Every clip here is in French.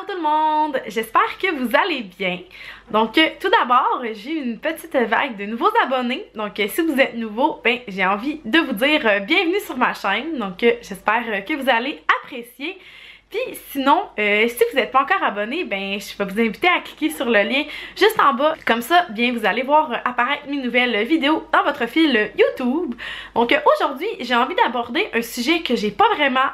Allô tout le monde! J'espère que vous allez bien. Donc tout d'abord, j'ai une petite vague de nouveaux abonnés. Donc si vous êtes nouveau, ben j'ai envie de vous dire bienvenue sur ma chaîne. Donc j'espère que vous allez apprécier. Puis sinon, si vous n'êtes pas encore abonné, ben je vais vous inviter à cliquer sur le lien juste en bas. Comme ça, bien vous allez voir apparaître mes nouvelles vidéos dans votre fil YouTube. Donc aujourd'hui, j'ai envie d'aborder un sujet que j'ai pas vraiment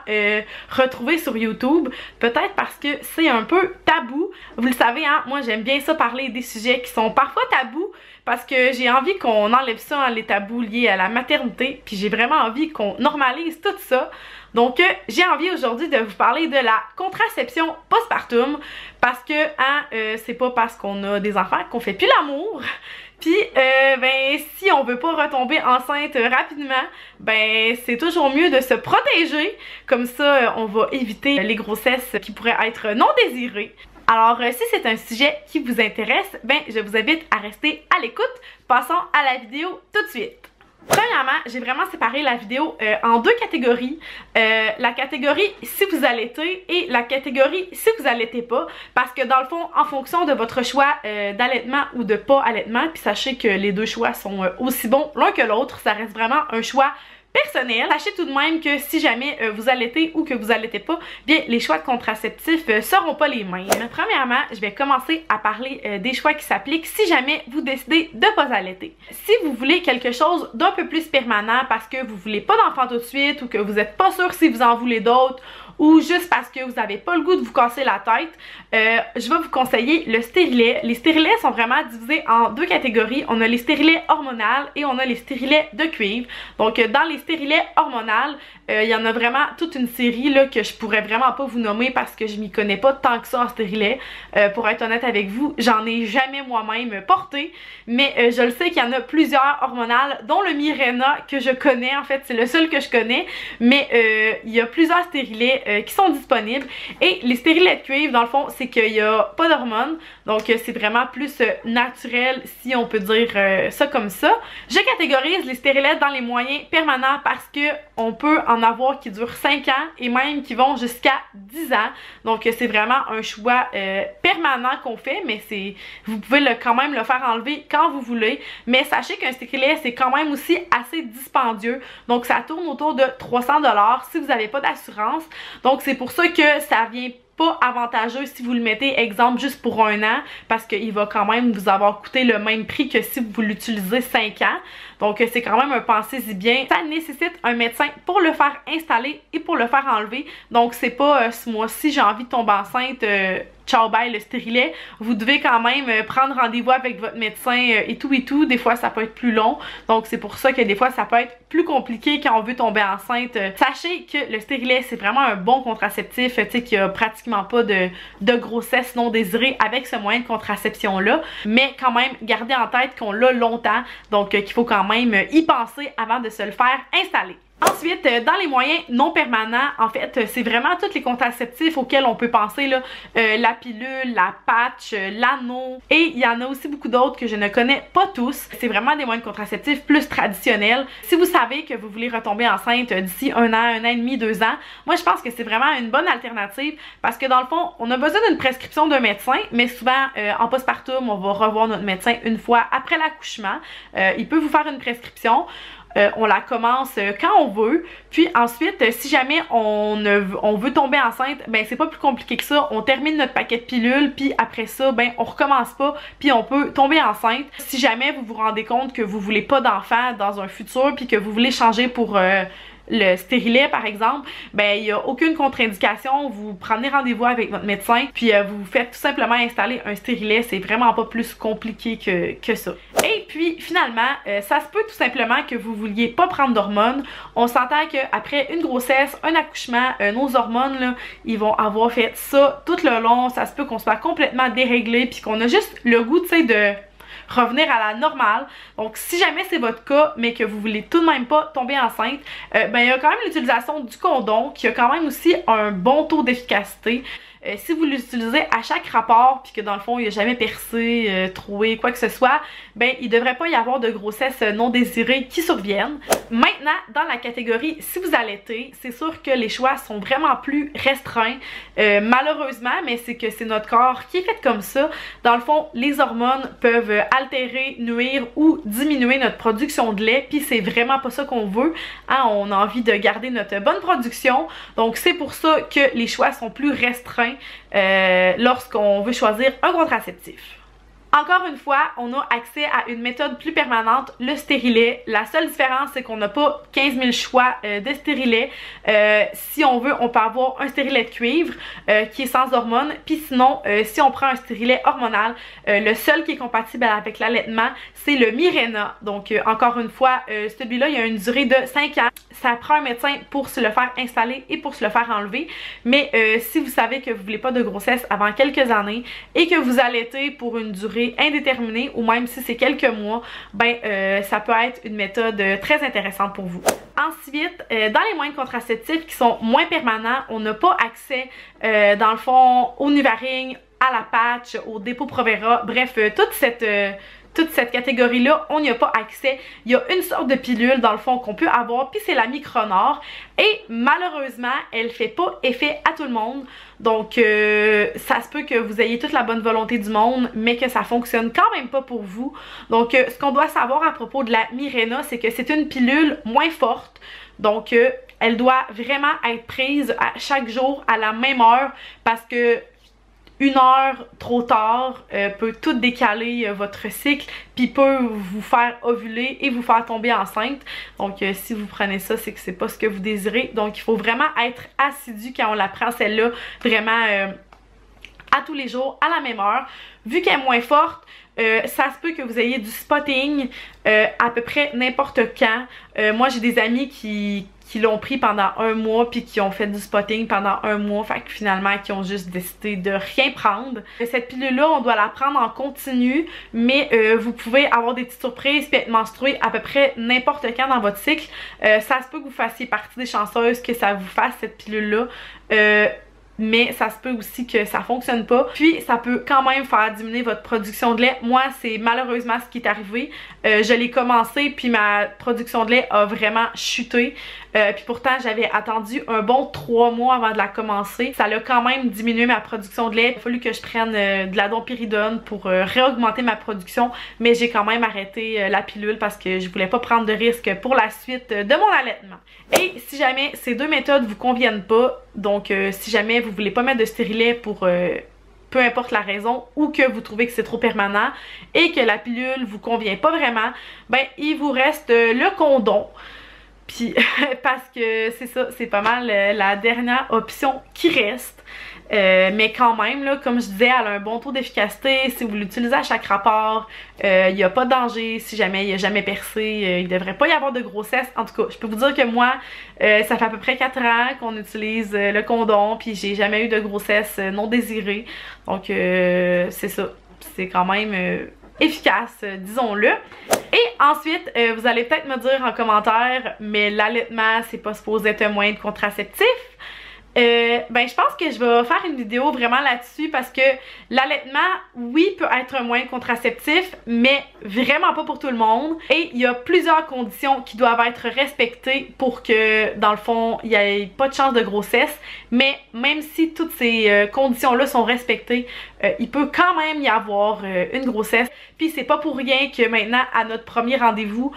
retrouvé sur YouTube. Peut-être parce que c'est un peu tabou. Vous le savez, hein, moi j'aime bien ça parler des sujets qui sont parfois tabous. Parce que j'ai envie qu'on enlève ça, hein, les tabous liés à la maternité. Puis j'ai vraiment envie qu'on normalise tout ça. Donc j'ai envie aujourd'hui de vous parler de la contraception postpartum. Parce que hein, c'est pas parce qu'on a des enfants qu'on fait plus l'amour. Puis ben si on veut pas retomber enceinte rapidement, ben c'est toujours mieux de se protéger. Comme ça on va éviter les grossesses qui pourraient être non désirées. Alors, si c'est un sujet qui vous intéresse, ben je vous invite à rester à l'écoute. Passons à la vidéo tout de suite. Premièrement, j'ai vraiment séparé la vidéo en deux catégories. La catégorie si vous allaitez et la catégorie si vous allaitez pas. Parce que dans le fond, en fonction de votre choix d'allaitement ou de pas allaitement, puis sachez que les deux choix sont aussi bons l'un que l'autre, ça reste vraiment un choix personnel. Sachez tout de même que si jamais vous allaitez ou que vous allaitez pas, bien les choix de contraceptifs seront pas les mêmes. Premièrement, je vais commencer à parler des choix qui s'appliquent si jamais vous décidez de pas allaiter. Si vous voulez quelque chose d'un peu plus permanent parce que vous voulez pas d'enfant tout de suite ou que vous êtes pas sûr si vous en voulez d'autres ou juste parce que vous n'avez pas le goût de vous casser la tête, je vais vous conseiller le stérilet. Les stérilets sont vraiment divisés en deux catégories. On a les stérilets hormonaux et on a les stérilets de cuivre. Donc dans les stérilets hormonaux, il y en a vraiment toute une série là, que je pourrais vraiment pas vous nommer parce que je m'y connais pas tant que ça en stérilet. Pour être honnête avec vous, j'en ai jamais moi-même porté, mais je le sais qu'il y en a plusieurs hormonales, dont le Mirena que je connais, en fait c'est le seul que je connais, mais il y a plusieurs stérilets qui sont disponibles. Et les stérilets de cuivre, dans le fond, c'est qu'il n'y a pas d'hormones, donc c'est vraiment plus naturel, si on peut dire ça comme ça. Je catégorise les stérilets dans les moyens permanents parce que on peut en avoir qui durent 5 ans et même qui vont jusqu'à 10 ans. Donc c'est vraiment un choix permanent qu'on fait, mais c'est vous pouvez quand même le faire enlever quand vous voulez. Mais sachez qu'un stérilet, c'est quand même aussi assez dispendieux. Donc ça tourne autour de 300 $ si vous n'avez pas d'assurance. Donc c'est pour ça que ça vient pas avantageux si vous le mettez, exemple, juste pour 1 an, parce qu'il va quand même vous avoir coûté le même prix que si vous l'utilisez 5 ans. Donc c'est quand même un pensez-y bien. Ça nécessite un médecin pour le faire installer et pour le faire enlever. Donc c'est pas ce mois-ci j'ai envie de tomber enceinte, ciao bye le stérilet. Vous devez quand même prendre rendez-vous avec votre médecin et tout. Des fois ça peut être plus long. Donc c'est pour ça que des fois ça peut être plus compliqué quand on veut tomber enceinte. Sachez que le stérilet c'est vraiment un bon contraceptif, tu sais, qu'il y a pratiquement pas de grossesse non désirée avec ce moyen de contraception là. Mais quand même gardez en tête qu'on l'a longtemps. Donc qu'il faut quand même y penser avant de se le faire installer. Ensuite, dans les moyens non permanents, en fait, c'est vraiment tous les contraceptifs auxquels on peut penser, là, la pilule, la patch, l'anneau, et il y en a aussi beaucoup d'autres que je ne connais pas tous. C'est vraiment des moyens de contraceptifs plus traditionnels. Si vous savez que vous voulez retomber enceinte d'ici 1 an, 1 an et demi, 2 ans, moi je pense que c'est vraiment une bonne alternative parce que dans le fond, on a besoin d'une prescription d'un médecin, mais souvent en postpartum, on va revoir notre médecin une fois après l'accouchement. Il peut vous faire une prescription. On la commence quand on veut, puis ensuite si jamais on veut tomber enceinte, ben c'est pas plus compliqué que ça, on termine notre paquet de pilules, puis après ça ben on recommence pas, puis on peut tomber enceinte. Si jamais vous vous rendez compte que vous voulez pas d'enfant dans un futur, puis que vous voulez changer pour le stérilet par exemple, ben il n'y a aucune contre-indication, vous prenez rendez-vous avec votre médecin puis vous faites tout simplement installer un stérilet, c'est vraiment pas plus compliqué que ça. Et puis finalement, ça se peut tout simplement que vous vouliez pas prendre d'hormones. On s'entend qu'après une grossesse, un accouchement, nos hormones là, ils vont avoir fait ça tout le long, ça se peut qu'on soit complètement déréglé puis qu'on a juste le goût, tu sais, de revenir à la normale. Donc si jamais c'est votre cas mais que vous voulez tout de même pas tomber enceinte, ben il y a quand même l'utilisation du condom qui a quand même aussi un bon taux d'efficacité. Si vous l'utilisez à chaque rapport puis que dans le fond il n'a jamais percé, troué, quoi que ce soit, ben il devrait pas y avoir de grossesse non désirée qui surviennent. Maintenant, dans la catégorie si vous allaitez, c'est sûr que les choix sont vraiment plus restreints, malheureusement, mais c'est que c'est notre corps qui est fait comme ça. Dans le fond, les hormones peuvent altérer, nuire ou diminuer notre production de lait, puis c'est vraiment pas ça qu'on veut, hein? On a envie de garder notre bonne production, donc c'est pour ça que les choix sont plus restreints lorsqu'on veut choisir un contraceptif. Encore une fois, on a accès à une méthode plus permanente, le stérilet. La seule différence, c'est qu'on n'a pas 15 000 choix de stérilet. Si on veut, on peut avoir un stérilet de cuivre qui est sans hormones. Puis sinon, si on prend un stérilet hormonal, le seul qui est compatible avec l'allaitement, c'est le Mirena. Donc, encore une fois, celui-là, il y a une durée de 5 ans. Ça prend un médecin pour se le faire installer et pour se le faire enlever. Mais si vous savez que vous ne voulez pas de grossesse avant quelques années et que vous allaitez pour une durée indéterminée ou même si c'est quelques mois, ben ça peut être une méthode très intéressante pour vous. Ensuite, dans les moyens contraceptifs qui sont moins permanents, on n'a pas accès dans le fond au Nuvaring, à la patch, au dépôt Provera, bref, toute cette catégorie-là, on n'y a pas accès. Il y a une sorte de pilule dans le fond qu'on peut avoir, puis c'est la Micronor. Et malheureusement, elle fait pas effet à tout le monde. Donc, ça se peut que vous ayez toute la bonne volonté du monde, mais que ça fonctionne quand même pas pour vous. Donc, ce qu'on doit savoir à propos de la Mirena, c'est que c'est une pilule moins forte. Donc, elle doit vraiment être prise à chaque jour à la même heure parce que une heure trop tard peut tout décaler votre cycle puis peut vous faire ovuler et vous faire tomber enceinte. Donc si vous prenez ça, c'est que c'est pas ce que vous désirez. Donc il faut vraiment être assidu quand on la prend celle-là, vraiment à tous les jours, à la même heure. Vu qu'elle est moins forte, ça se peut que vous ayez du spotting à peu près n'importe quand. Moi j'ai des amis qui l'ont pris pendant un mois puis qui ont fait du spotting pendant un mois, fait que finalement qui ont juste décidé de rien prendre. Cette pilule-là, on doit la prendre en continu, mais vous pouvez avoir des petites surprises puis être menstruée à peu près n'importe quand dans votre cycle. Ça se peut que vous fassiez partie des chanceuses que ça vous fasse cette pilule-là. Mais ça se peut aussi que ça fonctionne pas. Puis ça peut quand même faire diminuer votre production de lait. Moi, c'est malheureusement ce qui est arrivé. Je l'ai commencé puis ma production de lait a vraiment chuté. Puis pourtant, j'avais attendu un bon 3 mois avant de la commencer. Ça a quand même diminué ma production de lait. Il a fallu que je prenne de la domperidone pour réaugmenter ma production. Mais j'ai quand même arrêté la pilule parce que je voulais pas prendre de risque pour la suite de mon allaitement. Et si jamais ces deux méthodes vous conviennent pas, donc si jamais vous voulez pas mettre de stérilet pour peu importe la raison, ou que vous trouvez que c'est trop permanent et que la pilule vous convient pas vraiment, ben il vous reste le condom. Puis parce que c'est ça, c'est pas mal la dernière option qui reste. Mais quand même, là, comme je disais, elle a un bon taux d'efficacité. Si vous l'utilisez à chaque rapport, il n'y a pas de danger. Si jamais il n'a jamais percé, il ne devrait pas y avoir de grossesse. En tout cas, je peux vous dire que moi, ça fait à peu près 4 ans qu'on utilise le condom, puis j'ai jamais eu de grossesse non désirée. Donc c'est ça, c'est quand même efficace, disons-le. Et ensuite, vous allez peut-être me dire en commentaire, mais l'allaitement, c'est pas supposé être un moyen de contraceptif. Ben je pense que je vais faire une vidéo vraiment là-dessus parce que l'allaitement, oui, peut être un moyen contraceptif, mais vraiment pas pour tout le monde. Et il y a plusieurs conditions qui doivent être respectées pour que, dans le fond, il n'y ait pas de chance de grossesse. Mais même si toutes ces conditions-là sont respectées, il peut quand même y avoir une grossesse. Puis c'est pas pour rien que maintenant, à notre premier rendez-vous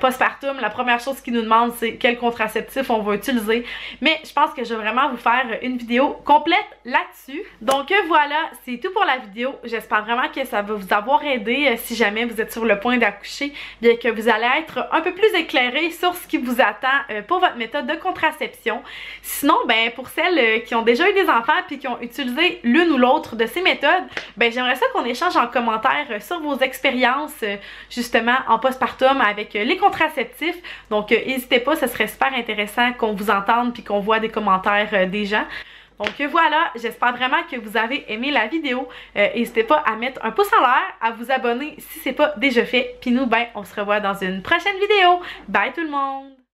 postpartum, la première chose qu'ils nous demandent, c'est quel contraceptif on va utiliser. Mais je pense que je vais vraiment vous faire une vidéo complète là-dessus. Donc voilà, c'est tout pour la vidéo. J'espère vraiment que ça va vous avoir aidé si jamais vous êtes sur le point d'accoucher, bien que vous allez être un peu plus éclairé sur ce qui vous attend pour votre méthode de contraception. Sinon, ben pour celles qui ont déjà eu des enfants puis qui ont utilisé l'une ou l'autre de ces méthodes, ben j'aimerais ça qu'on échange en commentaire sur vos expériences justement en postpartum avec les contraceptifs. Donc n'hésitez pas, ce serait super intéressant qu'on vous entende puis qu'on voit des commentaires des gens. Donc voilà, j'espère vraiment que vous avez aimé la vidéo. N'hésitez pas à mettre un pouce en l'air, à vous abonner si c'est pas déjà fait. Puis nous, ben, on se revoit dans une prochaine vidéo. Bye tout le monde!